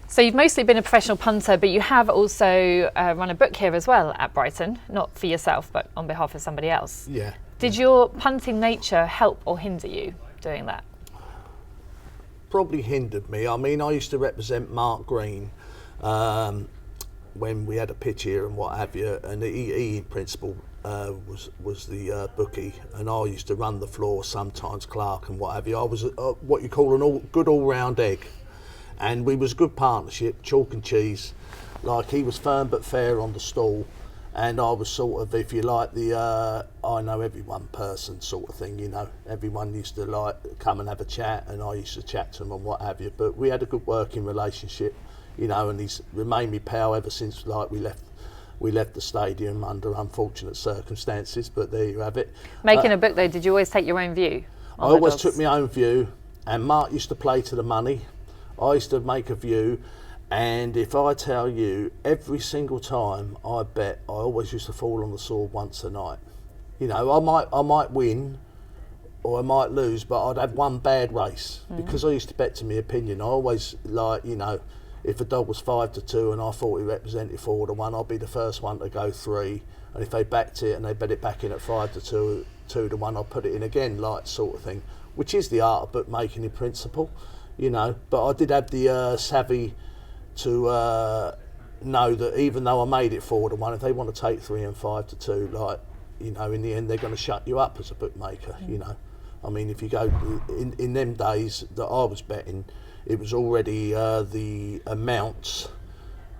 So you've mostly been a professional punter, but you have also run a book here as well at Brighton, not for yourself, but on behalf of somebody else. Yeah. Did your punting nature help or hinder you doing that? Probably hindered me. I mean, I used to represent Mark Green when we had a pitch here and what have you, and he in principle was the bookie, and I used to run the floor, sometimes Clark and what have you. I was what you call an good all-round egg, and we was a good partnership, chalk and cheese. Like, he was firm but fair on the stall, and I was sort of, if you like, the I know everyone person sort of thing, you know. Everyone used to like come and have a chat, and I used to chat to them and what have you. But we had a good working relationship, you know, and he's remained me pal ever since like we left the stadium under unfortunate circumstances. But there you have it. Making a book though, did you always take your own view? I always took my own view, and Mark used to play to the money. I used to make a view, and if I tell you, every single time I bet, I always used to fall on the sword once a night. You know, I might win or I might lose, but I'd have one bad race because I used to bet to my opinion. I always, like, you know, if a dog was 5-2 and I thought he represented 4-1, I'd be the first one to go 3. And if they backed it and they bet it back in at 5-2, 2-1, I'd put it in again, like sort of thing, which is the art of bookmaking in principle, you know. But I did have the savvy to know that even though I made it 4-1, if they want to take 3 and 5-2, like, you know, in the end they're going to shut you up as a bookmaker, you know. I mean, if you go in them days that I was betting, it was already the amounts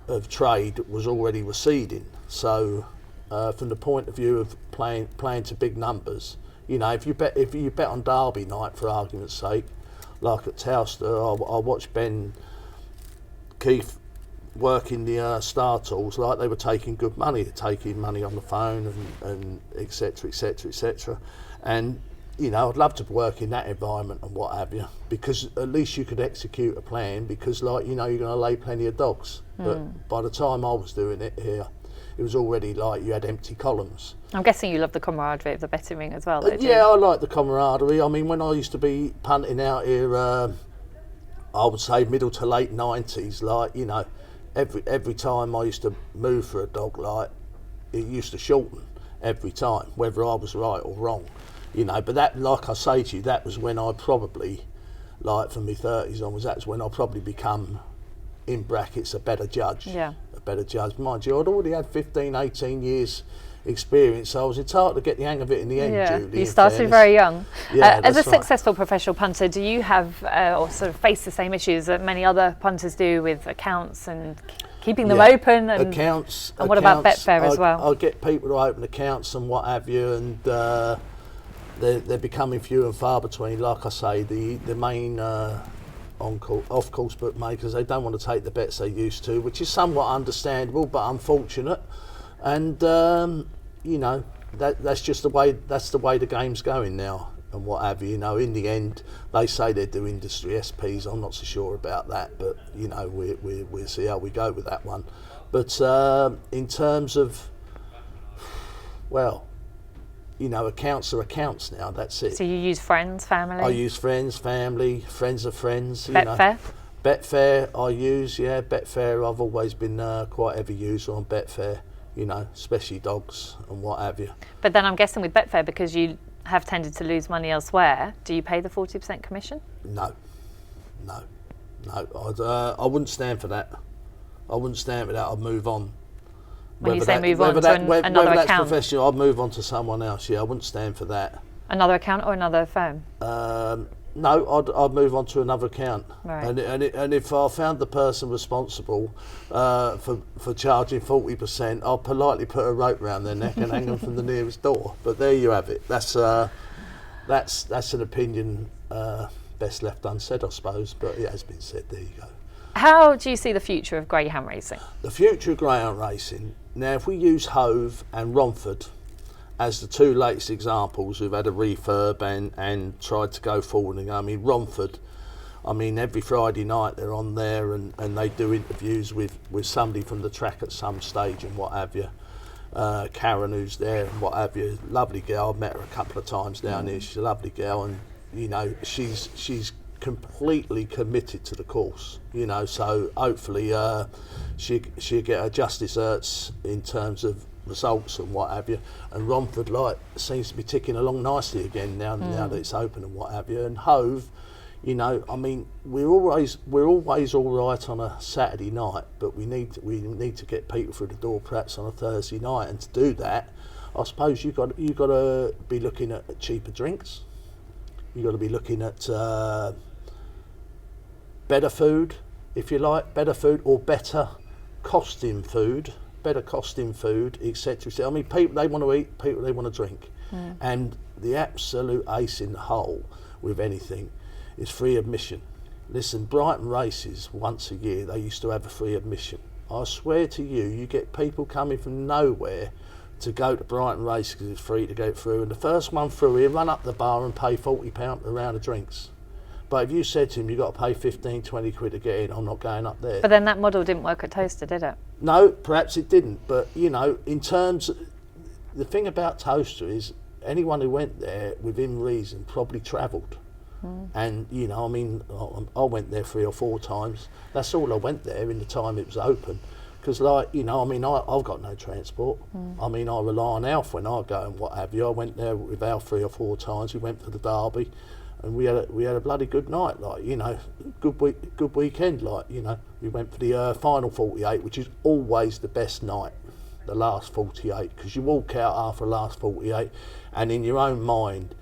of trade was already receding. So from the point of view of playing to big numbers, you know, if you bet on Derby night, for argument's sake, like at Towcester, I watched Ben Keith working the Star Tools, like they were taking good money, taking money on the phone and et cetera, et cetera, et cetera. And, you know, I'd love to work in that environment and what have you, because at least you could execute a plan, because, like, you know, you're going to lay plenty of dogs. But by the time I was doing it here, it was already like you had empty columns. I'm guessing you love the camaraderie of the betting ring as well, though, Yeah, I like the camaraderie. I mean, when I used to be punting out here, I would say middle to late 90s, like, you know, every time I used to move for a dog, like, it used to shorten every time, whether I was right or wrong, you know. But that, like I say to you, that was when I probably, like, from my 30s onwards, that's when I probably become, in brackets, a better judge. Yeah. A better judge. Mind you, I'd already had 15, 18 years experience, so I was entitled to get the hang of it in the end, Julie. You started very young. Yeah, as a that's right. successful professional punter, do you have or sort of face the same issues that many other punters do with accounts and keeping them open? And accounts. And what about Betfair as well? I get people to open accounts and what have you, and they're becoming few and far between. Like I say, the main off-course bookmakers, they don't want to take the bets they used to, which is somewhat understandable but unfortunate. And you know, that's just the way the game's going now and what have you. You know, in the end, they say they do industry SPs. I'm not so sure about that, but you know, we'll see how we go with that one. But in terms of, well, you know, accounts are accounts now. That's it. So you use friends, family? I use friends, family, friends of friends. Betfair? Betfair I use, yeah. Betfair, I've always been quite a heavy user on Betfair, you know, especially dogs and what have you. But then I'm guessing with Betfair, because you have tended to lose money elsewhere, do you pay the 40% commission? No. I wouldn't stand for that. I'd move on. When you say move on to another whether that's account? professional, I'd move on to someone else, yeah. I wouldn't stand for that. Another account or another firm? No, I'd move on to another account. Right. And if I found the person responsible for charging 40%, I'll politely put a rope round their neck and hang them from the nearest door. But there you have it. That's an opinion best left unsaid, I suppose. But it has been said. There you go. How do you see the future of greyhound racing? The future of greyhound racing. Now, if we use Hove and Romford as the two latest examples who've had a refurb and tried to go forward, and I mean, Romford, I mean, every Friday night they're on there and they do interviews with somebody from the track at some stage and what have you. Karen, who's there and what have you, lovely girl. I've met her a couple of times down here. She's a lovely girl, and you know, she's completely committed to the course, so hopefully she'll get her just desserts in terms of results and what have you. And Romford seems to be ticking along nicely again now that it's open and what have you. And Hove, we're always all right on a Saturday night, but we need to get people through the door perhaps on a Thursday night. And to do that, I suppose you've got to be looking at cheaper drinks. You've got to be looking at better food, if you like, or better costing food, etc. People, they want to eat, people, they want to drink. And the absolute ace in the hole with anything is free admission. Listen, Brighton races once a year, they used to have a free admission. I swear to you, you get people coming from nowhere to go to Brighton races because it's free to go through. And the first one through here, run up the bar and pay £40 a round of drinks. But if you said to him, you've got to pay 15, 20 quid to get in, I'm not going up there. But then that model didn't work at Toaster, did it? No, perhaps it didn't. But, in terms, the thing about Toaster is anyone who went there within reason probably travelled. And, I went there 3 or 4 times. That's all I went there in the time it was open. Because, I've got no transport. I rely on Alf when I go and what have you. I went there with Alf 3 or 4 times. We went for the derby. And we had a bloody good night, good weekend, We went for the final 48, which is always the best night, the last 48, because you walk out after the last 48, and in your own mind,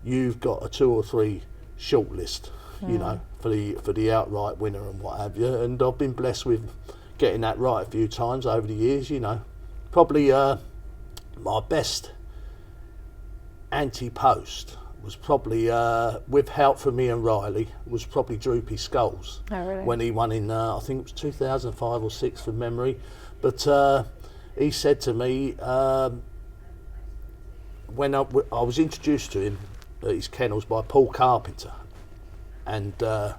you've got a 2 or 3 shortlist, for the outright winner and what have you. And I've been blessed with getting that right a few times over the years, Probably my best anti-post was probably, with help from Ian Riley, was probably Droopy Skulls. Oh, really? When he won in, I think it was 2005 or 6 from memory. But he said to me, when I was introduced to him at his kennels by Paul Carpenter, and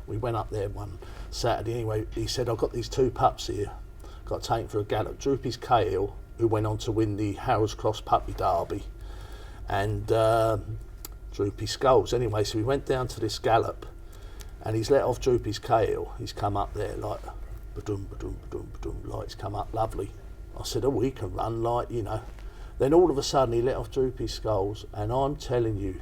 we went up there one Saturday anyway, he said, I've got these 2 pups here, got to take them for a gallop. Droopy's Cahill, who went on to win the Harold's Cross Puppy Derby, and Droopy Skulls. Anyway, so we went down to this gallop, and he's let off Droopy's Cahill. He's come up there like, ba-dum, ba-dum, ba-dum, ba-dum, like he's come up lovely. I said, oh, he can run, Then all of a sudden he let off Droopy Skulls, and I'm telling you,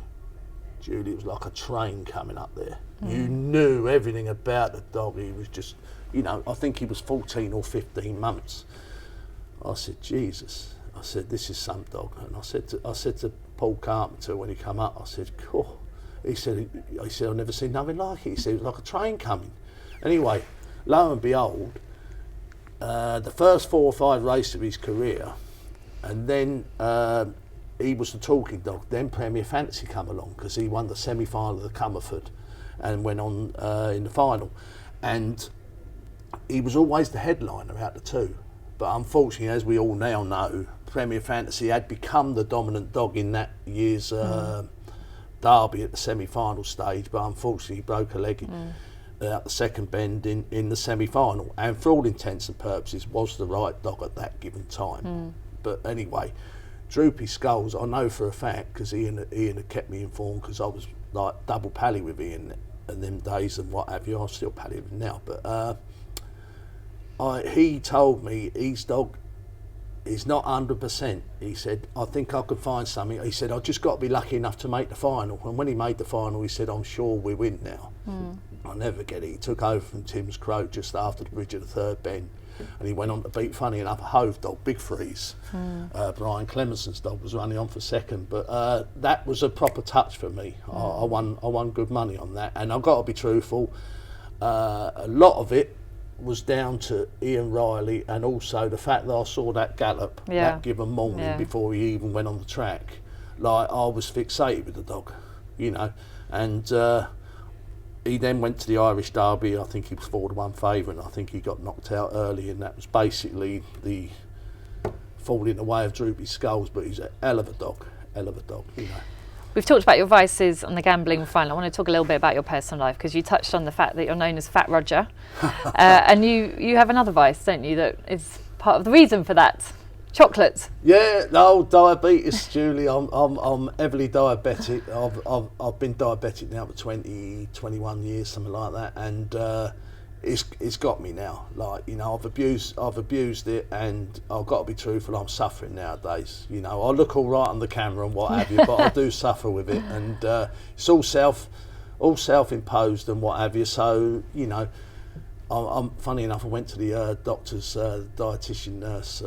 Julie, it was like a train coming up there. You knew everything about the dog. He was just, I think he was 14 or 15 months. I said, Jesus. I said, this is some dog. And I said to Paul Carpenter when he come up, I said, cool. He said, I've never seen nothing like it. He said, it was like a train coming. Anyway, lo and behold, the first 4 or 5 races of his career, and then he was the talking dog. Then Premier Fantasy come along because he won the semi-final of the Comerford and went on in the final. And he was always the headliner out of the 2. But unfortunately, as we all now know, Premier Fantasy had become the dominant dog in that year's derby at the semi-final stage, but unfortunately he broke a leg out the second bend in the semi-final, and for all intents and purposes was the right dog at that given time. But anyway, Droopy Skulls, I know for a fact, because Ian had kept me informed, because I was like double pally with Ian in them days and what have you. I'm still pally with him now, but he told me his dog is not 100%. He said, I think I could find something. He said, I've just got to be lucky enough to make the final. And when he made the final, he said, I'm sure we win now. I'll never forget it. He took over from Tim's Crow just after the bridge of the third bend. And he went on to beat, funny enough, a Hove dog, Big Freeze. Brian Clemenson's dog was running on for second. But that was a proper touch for me. I won good money on that. And I've got to be truthful, a lot of it was down to Ian Riley, and also the fact that I saw that gallop that given morning before he even went on the track. Like, I was fixated with the dog, and he then went to the Irish Derby. I think he was 4-1 favourite, and I think he got knocked out early, and that was basically the falling away of Droopy Skulls. But he's a hell of a dog. We've talked about your vices on the gambling final. I want to talk a little bit about your personal life, because you touched on the fact that you're known as Fat Roger, and you have another vice, don't you, that is part of the reason for that Chocolates. Yeah, no, diabetes, Julie. I'm heavily diabetic. I've been diabetic now for 20, 21 years, something like that, and it's got me now. Like, you know, I've abused it, and I've got to be truthful. I'm suffering nowadays. You know, I look all right on the camera and what have you, but I do suffer with it, and it's all self-imposed and what have you. So, you know, I'm funny enough. I went to the doctor's dietitian nurse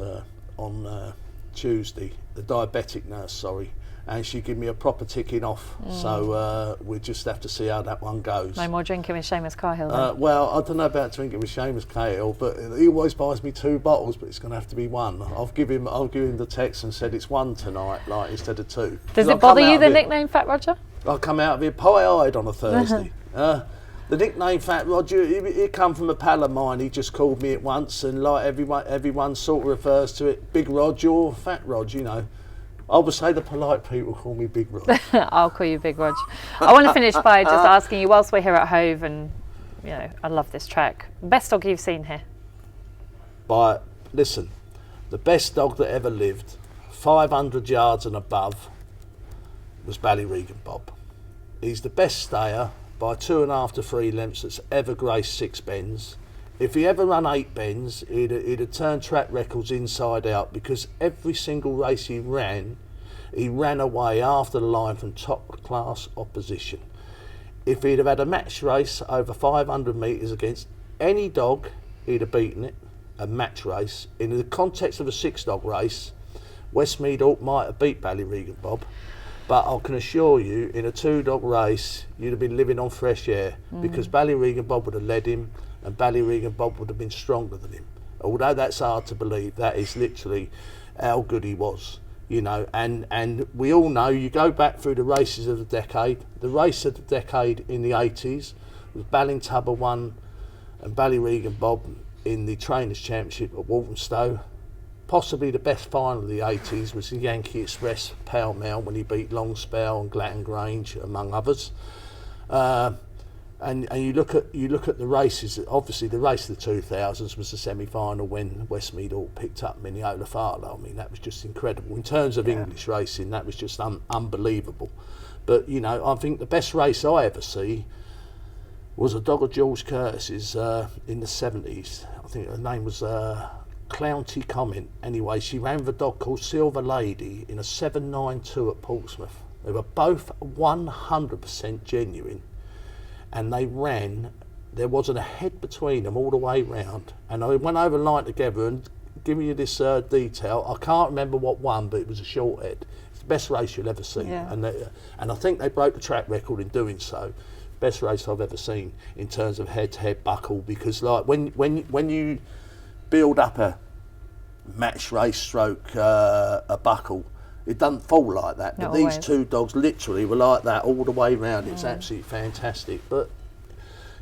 on Tuesday, the diabetic nurse, sorry, and she gave me a proper ticking off. So we just have to see how that one goes. No more drinking with Seamus Cahill then? Well, I don't know about drinking with Seamus Cahill, but he always buys me 2 bottles, but it's going to have to be 1. I'll give him the text and said it's 1 tonight, like, instead of 2. Does it bother you, the nickname Fat Roger? I'll come out of here pie-eyed on a Thursday. The nickname Fat Roger, he come from a pal of mine. He just called me at once, and like everyone sort of refers to it, Big Rog or Fat Rog, you know. I would say the polite people call me Big Rog. I'll call you Big Rog. I want to finish by just asking you, whilst we're here at Hove, and you know, I love this track, best dog you've seen here? Listen, the best dog that ever lived, 500 yards and above, was Ballyregan Bob. He's the best stayer by 2.5 to 3 lengths that's ever graced 6 bends. If he ever run 8 bends, he'd have turned track records inside out, because every single race he ran away after the line from top class opposition. If he'd have had a match race over 500 metres against any dog, he'd have beaten it. A match race. In the context of a 6-dog race, Westmead Hawk might have beat Ballyregan Bob. But I can assure you, in a 2-dog race, you'd have been living on fresh air, because Ballyregan Bob would have led him, and Ballyregan Bob would have been stronger than him. Although that's hard to believe, that is literally how good he was, you know. And we all know, you go back through the races of the decade. The race of the decade in the 80s was Ballintubber 1 and Ballyregan Bob in the Trainers' Championship at Walthamstow. Possibly the best final of the 80s was the Yankee Express Pall Mall, when he beat Longspell and Glatton Grange, among others. And you look at the races. Obviously, the race of the 2000s was the semi-final when Westmead Hawk picked up Mineola Farlow. I mean, that was just incredible in terms of English racing. That was just unbelievable. But you know, I think the best race I ever see was a dog of George Curtis's in the 70s. I think her name was Clounty Comment. Anyway, she ran with a dog called Silver Lady in a 792 at Portsmouth. They were both 100% genuine, and they ran. There wasn't a head between them all the way round, and I went over the line together and giving you this detail. I can't remember what won, but it was a short head. It's the best race you'll ever see, and I think they broke the track record in doing so. Best race I've ever seen in terms of head-to-head buckle, because like when you build up a match race stroke a buckle, it doesn't fall like that. But these 2 dogs literally were like that all the way round. It's absolutely fantastic. But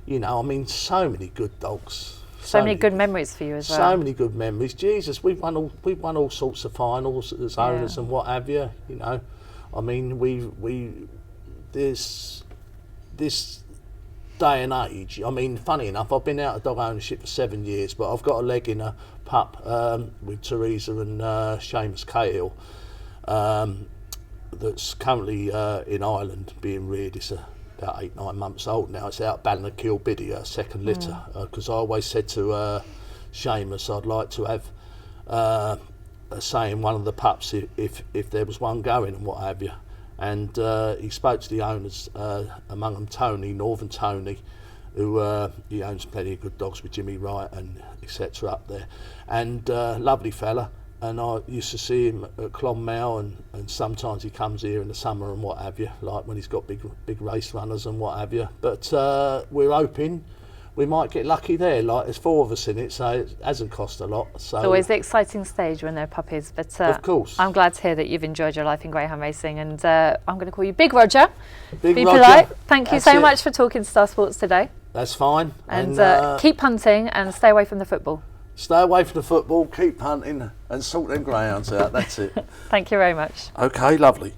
you know, I mean, so many good dogs. So many good memories for you as well. So many good memories. Jesus, we've won all sorts of finals as owners and what have you. You know, I mean, this day and age, I mean, funny enough, I've been out of dog ownership for 7 years, but I've got a leg in a pup with Teresa and Seamus Cahill that's currently in Ireland being reared. It's about 8-9 months old now. It's out Ballina-Kilbiddy, second litter, because I always said to Seamus I'd like to have a say in one of the pups if there was one going and what have you. And he spoke to the owners, among them Tony, Northern Tony, who he owns plenty of good dogs with Jimmy Wright and etc. up there, and lovely fella. And I used to see him at Clonmel, and sometimes he comes here in the summer and what have you, like when he's got big race runners and what have you. But we're hoping we might get lucky there. Like, there's 4 of us in it, so it hasn't cost a lot. So it's always the exciting stage when they're puppies. But of course, I'm glad to hear that you've enjoyed your life in greyhound racing, and I'm going to call you Big Roger. Big Be Roger. polite. Thank you so much for talking to Star Sports today. That's fine. And keep punting and stay away from the football. Stay away from the football, keep hunting and sort them greyhounds out. That's it. Thank you very much. Okay, lovely.